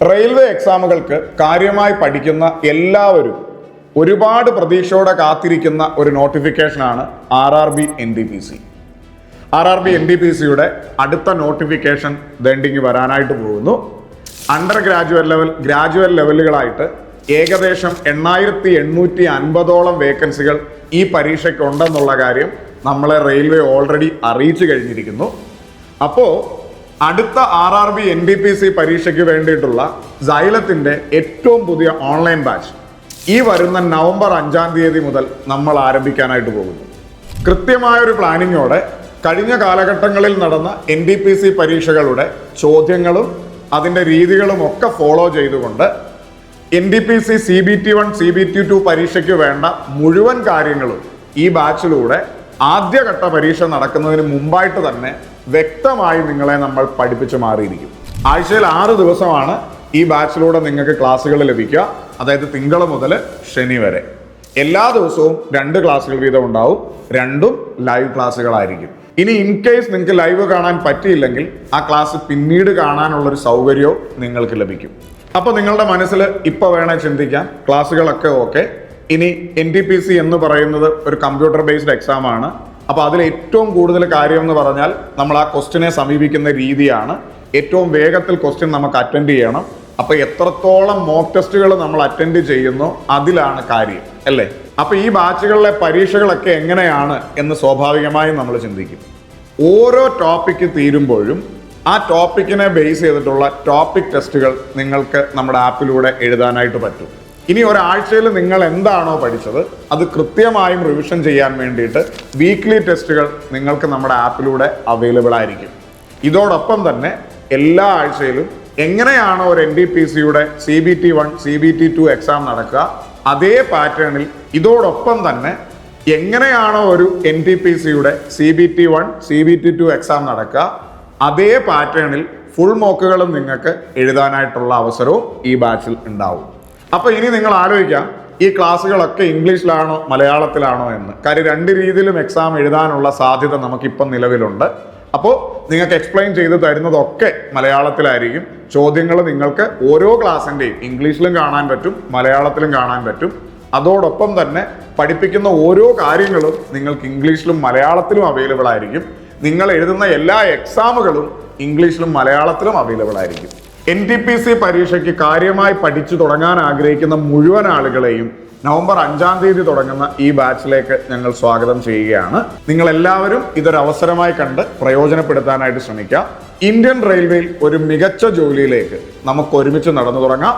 Railway എക്സാമുകൾക്ക് കാര്യമായി പഠിക്കുന്ന എല്ലാവരും ഒരുപാട് പ്രതീക്ഷയോടെ കാത്തിരിക്കുന്ന ഒരു നോട്ടിഫിക്കേഷനാണ് RRB NTPC. RRB NTPCയുടെ അടുത്ത നോട്ടിഫിക്കേഷൻ ദണ്ടിങ്ങി വരാനായിട്ട് പോകുന്നു. അണ്ടർ ഗ്രാജുവേറ്റ് ലെവൽ, ഗ്രാജുവേറ്റ് ലെവലുകളായിട്ട് ഏകദേശം 8850ഓളം വേക്കൻസികൾ ഈ പരീക്ഷയ്ക്ക് ഉണ്ടെന്നുള്ള കാര്യം നമ്മളെ റെയിൽവേ ഓൾറെഡി അറിയിച്ചു കഴിഞ്ഞിരിക്കുന്നു. അപ്പോൾ അടുത്ത RRB NTPC പരീക്ഷയ്ക്ക് വേണ്ടിയിട്ടുള്ള സൈലത്തിന്റെ ഏറ്റവും പുതിയ ഓൺലൈൻ ബാച്ച് ഈ വരുന്ന നവംബർ 5-ാം തീയതി മുതൽ നമ്മൾ ആരംഭിക്കാനായിട്ട് പോകുന്നു. കൃത്യമായൊരു പ്ലാനിങ്ങോടെ കഴിഞ്ഞ കാലഘട്ടങ്ങളിൽ നടന്ന NTPC പരീക്ഷകളുടെ ചോദ്യങ്ങളും അതിൻ്റെ രീതികളും ഒക്കെ ഫോളോ ചെയ്തുകൊണ്ട് NTPC CBT1 CBT2 പരീക്ഷയ്ക്ക് വേണ്ട മുഴുവൻ കാര്യങ്ങളും ഈ ബാച്ചിലൂടെ ആദ്യഘട്ട പരീക്ഷ നടക്കുന്നതിന് മുമ്പായിട്ട് തന്നെ വ്യക്തമായി നിങ്ങളെ നമ്മൾ പഠിപ്പിച്ചു മാറിയിരിക്കും. ആഴ്ചയിൽ 6 ദിവസമാണ് ഈ ബാച്ചിലൂടെ നിങ്ങൾക്ക് ക്ലാസ്സുകൾ ലഭിക്കുക. അതായത് തിങ്കൾ മുതൽ ശനി വരെ എല്ലാ ദിവസവും 2 ക്ലാസ്സുകൾ വീതം ഉണ്ടാവും. രണ്ടും ലൈവ് ക്ലാസ്സുകളായിരിക്കും. ഇനി ഇൻ കേസ് നിങ്ങൾക്ക് ലൈവ് കാണാൻ പറ്റിയില്ലെങ്കിൽ ആ ക്ലാസ് പിന്നീട് കാണാനുള്ളൊരു സൗകര്യവും നിങ്ങൾക്ക് ലഭിക്കും. അപ്പോൾ നിങ്ങളുടെ മനസ്സിൽ ഇപ്പോൾ വേണേൽ ചിന്തിക്കാം, ക്ലാസ്സുകളൊക്കെ ഓക്കെ, ഇനി NTPC എന്ന് പറയുന്നത് ഒരു കമ്പ്യൂട്ടർ ബേസ്ഡ് എക്സാം ആണ്. അപ്പോൾ അതിൽ ഏറ്റവും കൂടുതൽ കാര്യം എന്ന് പറഞ്ഞാൽ നമ്മൾ ആ ക്വസ്റ്റിനെ സമീപിക്കുന്ന രീതിയാണ്. ഏറ്റവും വേഗത്തിൽ ക്വസ്റ്റ്യൻ നമുക്ക് അറ്റൻഡ് ചെയ്യണം. അപ്പോൾ എത്രത്തോളം മോക്ക് ടെസ്റ്റുകൾ നമ്മൾ അറ്റൻഡ് ചെയ്യുന്നു അതിലാണ് കാര്യം, അല്ലേ? അപ്പോൾ ഈ ബാച്ചുകളിലെ പരീക്ഷകളൊക്കെ എങ്ങനെയാണ് എന്ന് സ്വാഭാവികമായും നമ്മൾ ചിന്തിക്കും. ഓരോ ടോപ്പിക്ക് തീരുമ്പോഴും ആ ടോപ്പിക്കിനെ ബേസ് ചെയ്തിട്ടുള്ള ടോപ്പിക് ടെസ്റ്റുകൾ നിങ്ങൾക്ക് നമ്മുടെ ആപ്പിലൂടെ എഴുതാനായിട്ട് പറ്റും. ഇനി ഒരാഴ്ചയിൽ നിങ്ങൾ എന്താണോ പഠിച്ചത് അത് കൃത്യമായും റിവിഷൻ ചെയ്യാൻ വേണ്ടിയിട്ട് വീക്ക്ലി ടെസ്റ്റുകൾ നിങ്ങൾക്ക് നമ്മുടെ ആപ്പിലൂടെ അവൈലബിൾ ആയിരിക്കും. ഇതോടൊപ്പം തന്നെ എല്ലാ ആഴ്ചയിലും എങ്ങനെയാണോ ഒരു NTPCയുടെ CBT1 CBT2 എക്സാം നടക്കുക അതേ പാറ്റേണിൽ ഇതോടൊപ്പം തന്നെ എങ്ങനെയാണോ ഒരു NTPCയുടെ CBT1 CBT2 എക്സാം നടക്കുക അതേ പാറ്റേണിൽ ഫുൾ മോക്കുകളും നിങ്ങൾക്ക് എഴുതാനായിട്ടുള്ള അവസരവും ഈ ബാച്ചിൽ ഉണ്ടാവും. അപ്പോൾ ഇനി നിങ്ങൾ ആലോചിക്കാം, ഈ ക്ലാസ്സുകളൊക്കെ ഇംഗ്ലീഷിലാണോ മലയാളത്തിലാണോ എന്ന്. കാര്യം 2 രീതിയിലും എക്സാം എഴുതാനുള്ള സാധ്യത നമുക്കിപ്പം നിലവിലുണ്ട്. അപ്പോൾ നിങ്ങൾക്ക് എക്സ്പ്ലെയിൻ ചെയ്ത് തരുന്നതൊക്കെ മലയാളത്തിലായിരിക്കും. ചോദ്യങ്ങൾ നിങ്ങൾക്ക് ഓരോ ക്ലാസ്സിൻ്റെയും ഇംഗ്ലീഷിലും കാണാൻ പറ്റും, മലയാളത്തിലും കാണാൻ പറ്റും. അതോടൊപ്പം തന്നെ പഠിപ്പിക്കുന്ന ഓരോ കാര്യങ്ങളും നിങ്ങൾക്ക് ഇംഗ്ലീഷിലും മലയാളത്തിലും അവൈലബിൾ ആയിരിക്കും. നിങ്ങൾ എഴുതുന്ന എല്ലാ എക്സാമുകളും ഇംഗ്ലീഷിലും മലയാളത്തിലും അവൈലബിൾ ആയിരിക്കും. NTPC പരീക്ഷയ്ക്ക് കാര്യമായി പഠിച്ചു തുടങ്ങാൻ ആഗ്രഹിക്കുന്ന മുഴുവൻ ആളുകളെയും നവംബർ 5-ാം തീയതി തുടങ്ങുന്ന ഈ ബാച്ചിലേക്ക് ഞങ്ങൾ സ്വാഗതം ചെയ്യുകയാണ്. നിങ്ങൾ എല്ലാവരും ഇതൊരു അവസരമായി കണ്ട് പ്രയോജനപ്പെടുത്താനായിട്ട് ശ്രമിക്കുക. ഇന്ത്യൻ റെയിൽവേയിൽ ഒരു മികച്ച ജോലിയിലേക്ക് നമുക്ക് ഒരുമിച്ച് നടന്നു തുടങ്ങാം.